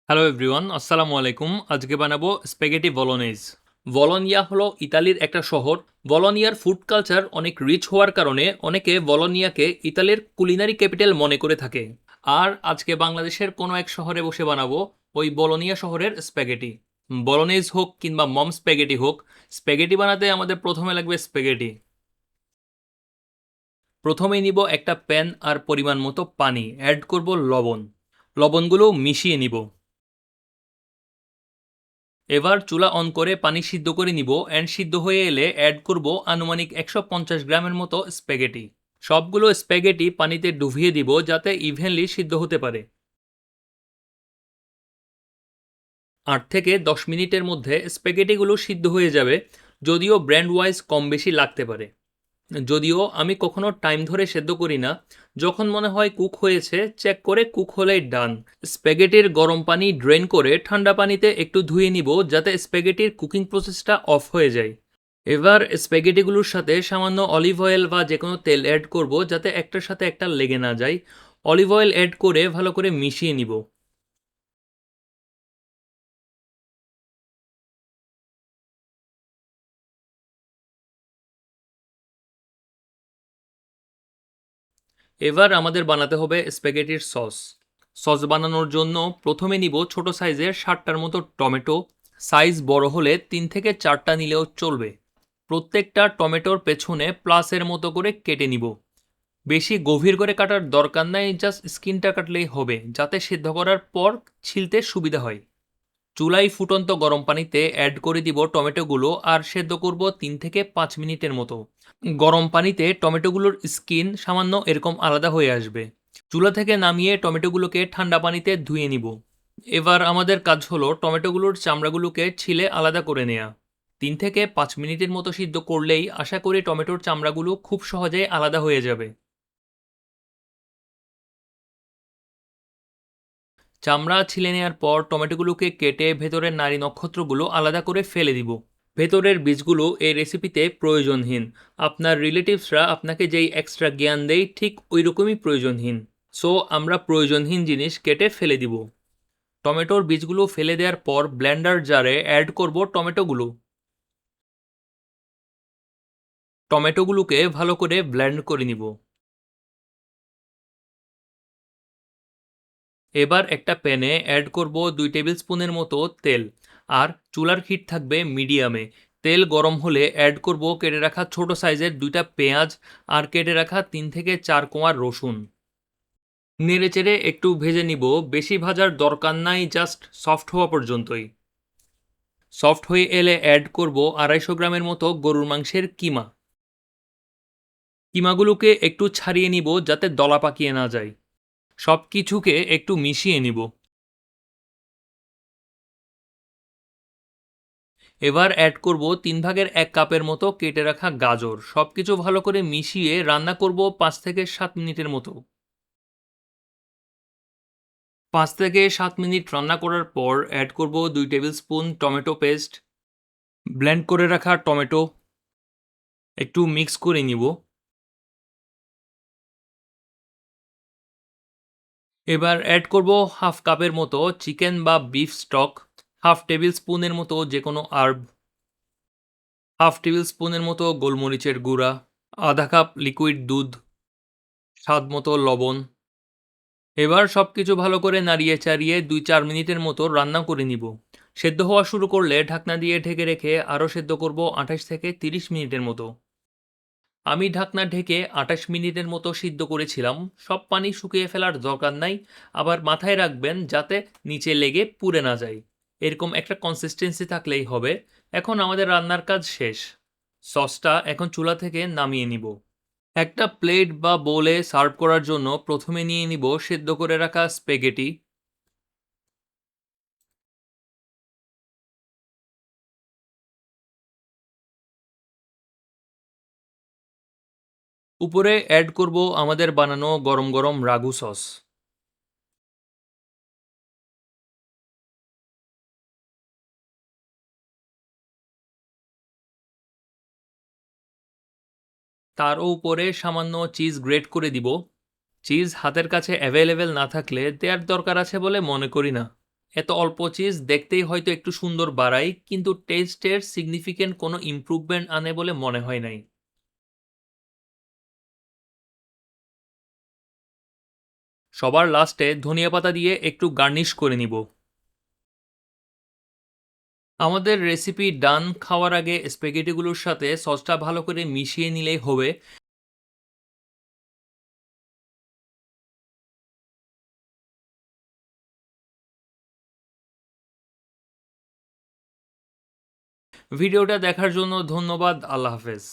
Hello everyone, আসসালামু আলাইকুম। আজকে বানাবো স্প্যাগেটি বলোনেজ। বলোনিয়া হলো ইতালির একটা শহর। বলোনিয়ার ফুড কালচার অনেক রিচ হওয়ার কারণে অনেকে বলোনিয়াকে ইতালির কুলিনারি ক্যাপিটাল মনে করে থাকে। আর আজকে বাংলাদেশের কোনো এক শহরে বসে বানাবো ওই বলোনিয়া শহরের স্প্যাগেটি। বলোনেজ হোক কিংবা মম স্প্যাগেটি হোক, স্প্যাগেটি বানাতে আমাদের প্রথমে লাগবে স্প্যাগেটি। প্রথমেই নিব একটা প্যান আর পরিমাণ মতো পানি, অ্যাড করব লবণ। লবণগুলো মিশিয়ে নিব। এবার চুলা অন করে পানি সিদ্ধ করে নিব অ্যান্ড সিদ্ধ হয়ে এলে অ্যাড করব আনুমানিক 150 গ্রামের মতো স্প্যাগেটি। সবগুলো স্প্যাগেটি পানিতে ডুবিয়ে দিব যাতে ইভেনলি সিদ্ধ হতে পারে। 8 থেকে 10 মিনিটের মধ্যে স্প্যাগেটিগুলো সিদ্ধ হয়ে যাবে, যদিও ব্র্যান্ড ওয়াইজ কম বেশি লাগতে পারে। যদিও আমি কখনো টাইম ধরে সেদ্ধ করি না, যখন মনে হয় কুক হয়েছে চেক করে কুক হলেই ডান। স্প্যাগেটির গরম পানি ড্রেন করে ঠান্ডা পানিতে একটু ধুয়ে নিব যাতে স্প্যাগেটির কুকিং প্রসেসটা অফ হয়ে যায়। এবার স্প্যাগেটিগুলোর সাথে সামান্য অলিভ অয়েল বা যে কোনো তেল অ্যাড করব যাতে একটার সাথে একটা লেগে না যায়। অলিভ অয়েল অ্যাড করে ভালো করে মিশিয়ে নিব। এবার আমাদের বানাতে হবে স্প্যাগেটির সস। সস বানানোর জন্য প্রথমে নিব ছোট সাইজের 60টার মতো টমেটো। সাইজ বড় হলে 3 থেকে 4টা নিলেও চলবে। প্রত্যেকটা টমেটোর পেছনে প্লাসের মতো করে কেটে নিব। বেশি গভীর করে কাটার দরকার নাই, জাস্ট স্কিনটা কাটলেই হবে যাতে সিদ্ধ করার পর ছিলতে সুবিধা হয়। চুলায় ফুটন্ত গরম পানিতে অ্যাড করে দিব টমেটোগুলো আর সেদ্ধ করব 3 থেকে 5 মিনিটের মতো। গরম পানিতে টমেটোগুলোর স্কিন সামান্য এরকম আলাদা হয়ে আসবে। চুলা থেকে নামিয়ে টমেটোগুলোকে ঠান্ডা পানিতে ধুয়ে নিব। এবার আমাদের কাজ হলো টমেটোগুলোর চামড়াগুলোকে ছিলে আলাদা করে নেওয়া। 3 থেকে 5 মিনিটের মতো সিদ্ধ করলেই আশা করি টমেটোর চামড়াগুলো খুব সহজেই আলাদা হয়ে যাবে। চামড়া ছিলে নেওয়ার পর টমেটোগুলোকে কেটে ভেতরের নাড়ি নক্ষত্রগুলো আলাদা করে ফেলে দিব। ভেতরের বীজগুলো এই রেসিপিতে প্রয়োজনহীন। আপনার রিলেটিভসরা আপনাকে যেই এক্সট্রা জ্ঞান দেয় ঠিক ওই রকমই প্রয়োজনহীন। সো আমরা প্রয়োজনহীন জিনিস কেটে ফেলে দিব। টমেটোর বীজগুলো ফেলে দেওয়ার পর ব্লেন্ডার জারে অ্যাড করব টমেটোগুলো। টমেটোগুলোকে ভালো করে ব্লেন্ড করে নিব। এবার একটা প্যানে অ্যাড করব 2 টেবিল স্পুনের মতো তেল। আর চুলার হিট থাকবে মিডিয়ামে। তেল গরম হলে অ্যাড করব কেটে রাখা ছোট সাইজের 2টা পেঁয়াজ আর কেটে রাখা 3 থেকে 4 কোয়া রসুন। নেড়েচেড়ে একটু ভেজে নিব, বেশি ভাজার দরকার নাই, জাস্ট সফট হওয়া পর্যন্তই। সফট হয়ে এলে অ্যাড করব 250 গ্রামের মতো গরুর মাংসের কিমা। কিমাগুলোকে একটু ছাড়িয়ে নিব যাতে দলা পাকিয়ে না যায়। সব কিছুকে একটু মিশিয়ে নিব। এবার অ্যাড করব 1/3 কাপের মতো কেটে রাখা গাজর। সবকিছু ভালো করে মিশিয়ে রান্না করব 5 থেকে 7 মিনিটের মতো। 5 থেকে 7 মিনিট রান্না করার পর অ্যাড করব 2 tablespoon tomato paste. Blend করে রাখা টমেটো একটু মিক্স করে নিব। এবার অ্যাড করব 1/2 কাপের মতো চিকেন বা বিফ স্টক। 1/2 টেবিল স্পুনের মতো যে কোনো আর্ব। 1/2 টেবিল স্পুনের মতো গোলমরিচের গুঁড়া। 1/2 কাপ লিকুইড দুধ। স্বাদ মতো লবণ। এবার সবকিছু ভালো করে নাড়িয়ে চাড়িয়ে 2-4 মিনিটের মতো রান্না করে নিব। সেদ্ধ হওয়া শুরু করলে ঢাকনা দিয়ে ঢেকে রেখে আরও সেদ্ধ করব 28 থেকে 30 মিনিটের মতো। আমি ঢাকনা ঢেকে 28 মিনিটের মতো সিদ্ধ করেছিলাম। সব পানি শুকিয়ে ফেলার দরকার নাই। আবার মাথায় রাখবেন যাতে নিচে লেগে পুড়ে না যায়। এরকম একটা কনসিস্টেন্সি থাকলেই হবে। এখন আমাদের রান্নার কাজ শেষ। সসটা এখন চুলা থেকে নামিয়ে নিব। একটা প্লেট বা বোলে সার্ভ করার জন্য প্রথমে নিয়ে নিব সেদ্ধ করে রাখা স্প্যাগেটি। উপরে অ্যাড করব আমাদের বানানো গরম গরম রাগু সস। তারও উপরে সামান্য চিজ গ্রেট করে দিব। চিজ হাতের কাছে অ্যাভেলেবেল না থাকলে দেওয়ার দরকার আছে বলে মনে করি না। এত অল্প চিজ দেখতেই হয়তো একটু সুন্দর বাড়ায়, কিন্তু টেস্টের সিগনিফিকেন্ট কোনো ইমপ্রুভমেন্ট আনে বলে মনে হয় নাই। সবার লাস্টে ধনিয়া পাতা দিয়ে একটু গার্নিশ করে নিব। আমাদের রেসিপি ডান। খাওয়ার আগে স্প্যাগেটিগুলোর সাথে সসটা ভালো করে মিশিয়ে নিলেই হবে। ভিডিওটা দেখার জন্য ধন্যবাদ। আল্লাহ হাফেজ।